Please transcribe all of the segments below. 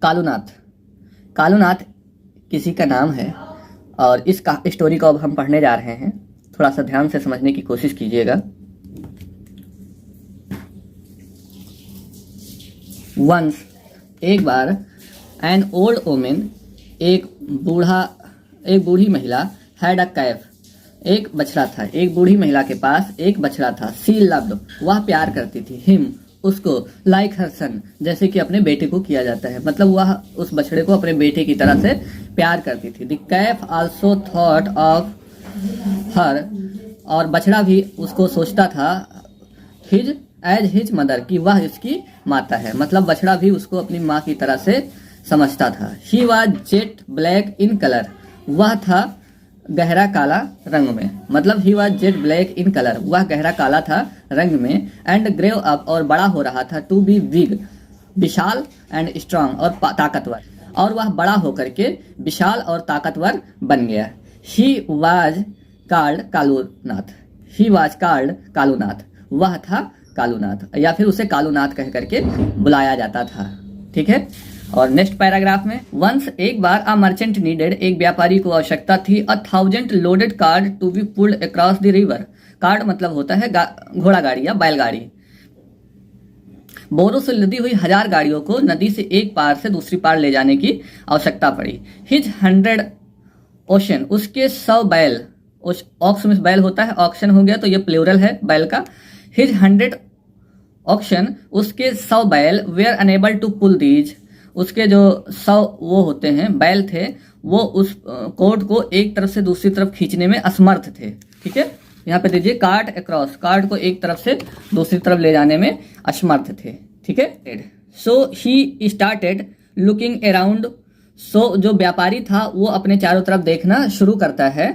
कालूनाथ। कालूनाथ किसी का नाम है और इस स्टोरी को अब हम पढ़ने जा रहे हैं। थोड़ा सा ध्यान से समझने की कोशिश कीजिएगा। वंस, एक बार, एन ओल्ड वोमेन, एक बूढ़ी महिला, हैड अ कैफ, एक बछड़ा था। एक बूढ़ी महिला के पास एक बछड़ा था। सी लव्ड, वह प्यार करती थी। हिम, उसको, लाइक हर सन, जैसे कि अपने बेटे को किया जाता है। मतलब वह उस बछड़े को अपने बेटे की तरह से प्यार करती थी। The Kaif also thought of her, और बछड़ा भी उसको सोचता था हिज एज हिज मदर, कि वह इसकी माता है। मतलब बछड़ा भी उसको अपनी माँ की तरह से समझता था। He was jet black in colour, वह था गहरा काला रंग में। मतलब he was jet black in colour, वह गहरा काला था रंग में। एंड ग्रेव अप, और बड़ा हो रहा था। टू बी बिग, विशाल, एंड स्ट्रांग, और ताकतवर। और वह बड़ा होकर के विशाल और ताकतवर बन गया। He was called Kalunath, he was called Kalunath, वह था कालूनाथ, या फिर उसे कालूनाथ कह करके बुलाया जाता था। ठीक है। और नेक्स्ट पैराग्राफ में, वंस, एक बार, अ मर्चेंट नीडेड, एक व्यापारी को आवश्यकता थी, 1000 loaded cart to be pulled across the river. Cart मतलब होता है घोड़ा गाड़ी या बैलगाड़ी। बोरों से लदी हुई 1000 गाड़ियों को नदी से एक पार से दूसरी पार ले जाने की आवश्यकता पड़ी। हिज 100 ओशन, उसके 100 बैल, ऑक्स में बैल होता है, ऑक्शन हो गया तो ये प्लूरल है बैल का। हिज 100 ऑक्शन, उसके 100 बैल, were unable to pull these, उसके जो 100 वो होते हैं बैल थे, वो उस कोर्ट को एक तरफ से दूसरी तरफ खींचने में असमर्थ थे। ठीक है। यहाँ पे दीजिए कार्ड अक्रॉस, कार्ड को एक तरफ से दूसरी तरफ ले जाने में असमर्थ थे। ठीक है। सो ही स्टार्टेड लुकिंग अराउंड, सो जो व्यापारी था वो अपने चारों तरफ देखना शुरू करता है।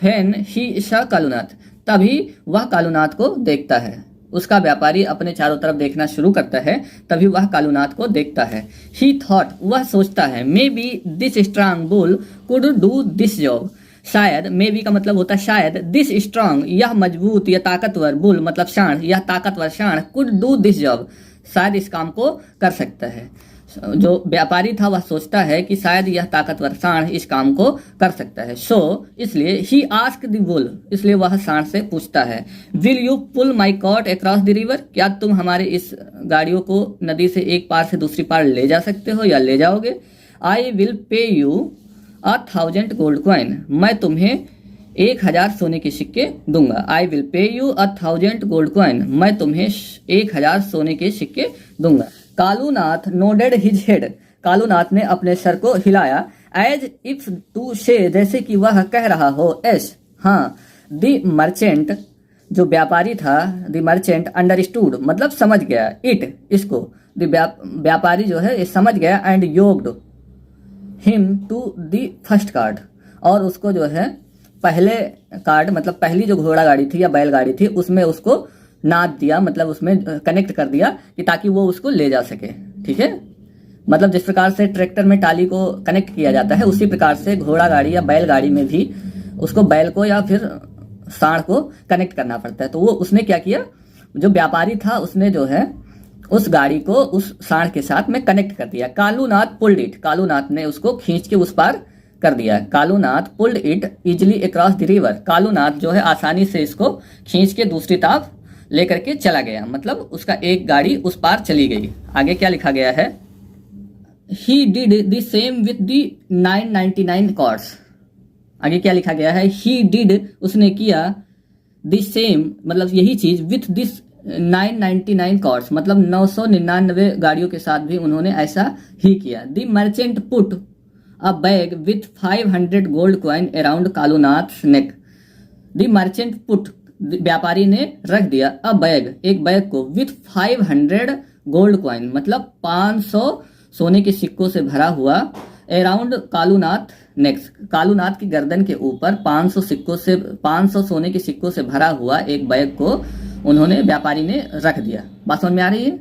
व्हेन ही सा कालूनाथ, तभी वह कालूनाथ को देखता है। उसका व्यापारी अपने चारों तरफ देखना शुरू करता है, तभी वह कालूनाथ को देखता है। ही थॉट, वह सोचता है, may be this strong bull could do this job, शायद, मे बी का मतलब होता है शायद, दिस स्ट्रांग, यह मजबूत या ताकतवर, बुल मतलब सांड, यह ताकतवर सांड, कुड डू दिस जॉब, शायद इस काम को कर सकता है। जो व्यापारी था वह सोचता है कि शायद यह ताकतवर सांड इस काम को कर सकता है। सो इसलिए ही आस्क द बुल, इसलिए वह सांड से पूछता है, will you pull my cart across the river, क्या तुम हमारे इस गाड़ियों को नदी से एक पार से दूसरी पार ले जा सकते हो या ले जाओगे। I will pay you 1000 gold coin, मैं तुम्हें 1000 सोने के सिक्के दूंगा। I will pay you 1000 gold coin, मैं तुम्हें 1000 सोने के सिक्के दूंगा। Kalunath nodded his head, Kalunath ने अपने सर को हिलाया। एज इफ टू से, जैसे कि वह कह रहा हो, एस, हाँ। द मर्चेंट, जो व्यापारी था, द मर्चेंट अंडरस्टूड, मतलब समझ गया, इट, इसको, द व्यापारी जो है ये समझ गया। And yoked him to the first cart, और उसको जो है पहले कार्ड, मतलब पहली जो घोड़ा गाड़ी थी या बैलगाड़ी थी, उसमें उसको नाद दिया, मतलब उसमें कनेक्ट कर दिया कि ताकि वो उसको ले जा सके। ठीक है। मतलब जिस प्रकार से ट्रैक्टर में टाली को कनेक्ट किया जाता है, उसी प्रकार से घोड़ा गाड़ी या बैलगाड़ी में भी उसको बैल को या फिर सांड को कनेक्ट करना पड़ता है। तो वो उसने क्या किया, जो व्यापारी था उसने जो है उस गाड़ी को उस सांड के साथ में कनेक्ट कर दिया। कालूनाथ पुल्ड इट, कालूनाथ ने उसको खींच के उस पार कर दिया। Kalunath pulled it easily across the river, Kalunath जो है आसानी से इसको खींच के दूसरी तरफ लेकर के चला गया, मतलब उसका एक गाड़ी उस पार चली गई। आगे क्या लिखा गया है, he did the same with the 999 carts. आगे क्या लिखा गया है, ही डिड, उसने किया, द सेम मतलब यही चीज, विथ दिस 999 कॉर्ड्स, मतलब 999 गाड़ियों के साथ भी उन्होंने ऐसा ही किया। The merchant put a bag with 500 gold coin around Kalunath neck, the merchant put, व्यापारी ने रख दिया, अ बैग, एक बैग को, विथ 500 गोल्ड कॉइन, मतलब 500 सोने के सिक्कों से भरा हुआ, अराउंड कालूनाथ नेक्स्ट, कालूनाथ की गर्दन के ऊपर 500 सोने के सिक्कों से भरा हुआ एक बैग को उन्होंने, व्यापारी ने रख दिया। बात समझ में आ रही है।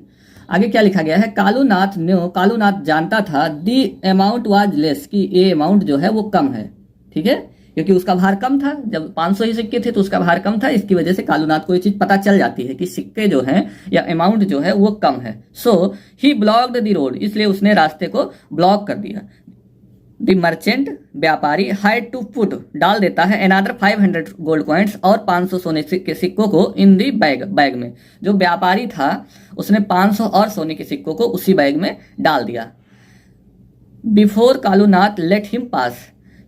आगे क्या लिखा गया है, कालूनाथ न्यो, कालूनाथ जानता था, दी अमाउंट वाज लेस, कि ये अमाउंट जो है वो कम है। ठीक है। क्योंकि उसका भार कम था। जब 500 ही सिक्के थे तो उसका भार कम था, इसकी वजह से कालूनाथ को ये चीज पता चल जाती है कि सिक्के जो हैं या अमाउंट जो है वो कम है। सो ही ब्लॉक्ड द रोड, इसलिए उसने रास्ते को ब्लॉक कर दिया। द मर्चेंट, व्यापारी, हाइड टू पुट, डाल देता है अनदर 500 गोल्ड कॉइन्स, और 500 सोने के सिक्कों को इन दी बैग में। जो व्यापारी था उसने 500 और सोने के सिक्कों को उसी बैग में डाल दिया। बिफोर कालूनाथ लेट हिम पास,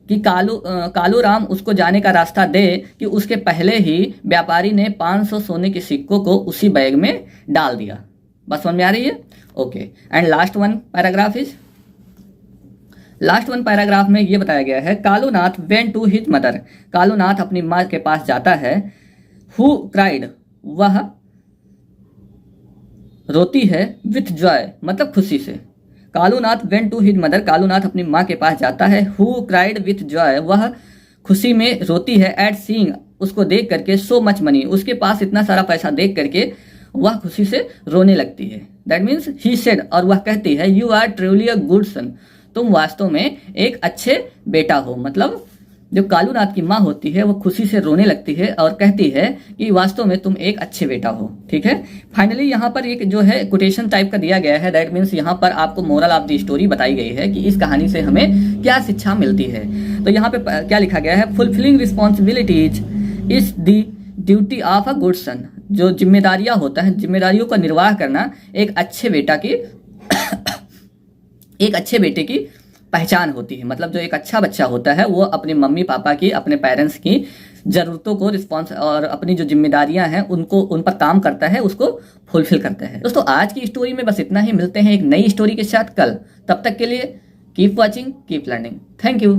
कि कालू राम उसको जाने का रास्ता दे, कि उसके पहले ही व्यापारी ने 500 सोने के सिक्कों को उसी बैग में डाल दिया। बस समझ में आ रही है? Okay. And last one paragraph में ये बताया गया है, Kalunath went to his mother, Kalunath अपनी माँ के पास जाता है। हु क्राइड, वह रोती है, विथ जॉय मतलब खुशी से। Kalunath went to his mother, Kalunath अपनी माँ के पास जाता है। हु क्राइड विथ जॉय, वह खुशी में रोती है। एट सीइंग, उसको देख करके। सो मच मनी, उसके पास इतना सारा पैसा देख करके वह खुशी से रोने लगती है। दैट मीन्स ही सेड, और वह कहती है, you are truly a good son, तुम वास्तव में एक अच्छे बेटा हो। मतलब जो कालूनाथ की माँ होती है वो खुशी से रोने लगती है और कहती है कि वास्तव में तुम एक अच्छे बेटा हो। ठीक है। फाइनली यहाँ पर एक जो है कोटेशन टाइप का दिया गया है। दैट मीन्स यहाँ पर आपको मोरल ऑफ द स्टोरी बताई गई है कि इस कहानी से हमें क्या शिक्षा मिलती है। तो यहाँ पे क्या लिखा गया है, fulfilling responsibilities is the duty of a good son, जो जिम्मेदारियां होता है, जिम्मेदारियों का निर्वाह करना एक अच्छे बेटे की पहचान होती है। मतलब जो एक अच्छा बच्चा होता है वो अपने मम्मी पापा की, अपने पेरेंट्स की जरूरतों को रिस्पॉन्स और अपनी जो जिम्मेदारियां हैं उनको, उन पर काम करता है, उसको फुलफिल करता है। दोस्तों आज की स्टोरी में बस इतना ही। मिलते हैं एक नई स्टोरी के साथ कल। तब तक के लिए keep watching, keep learning. Thank you.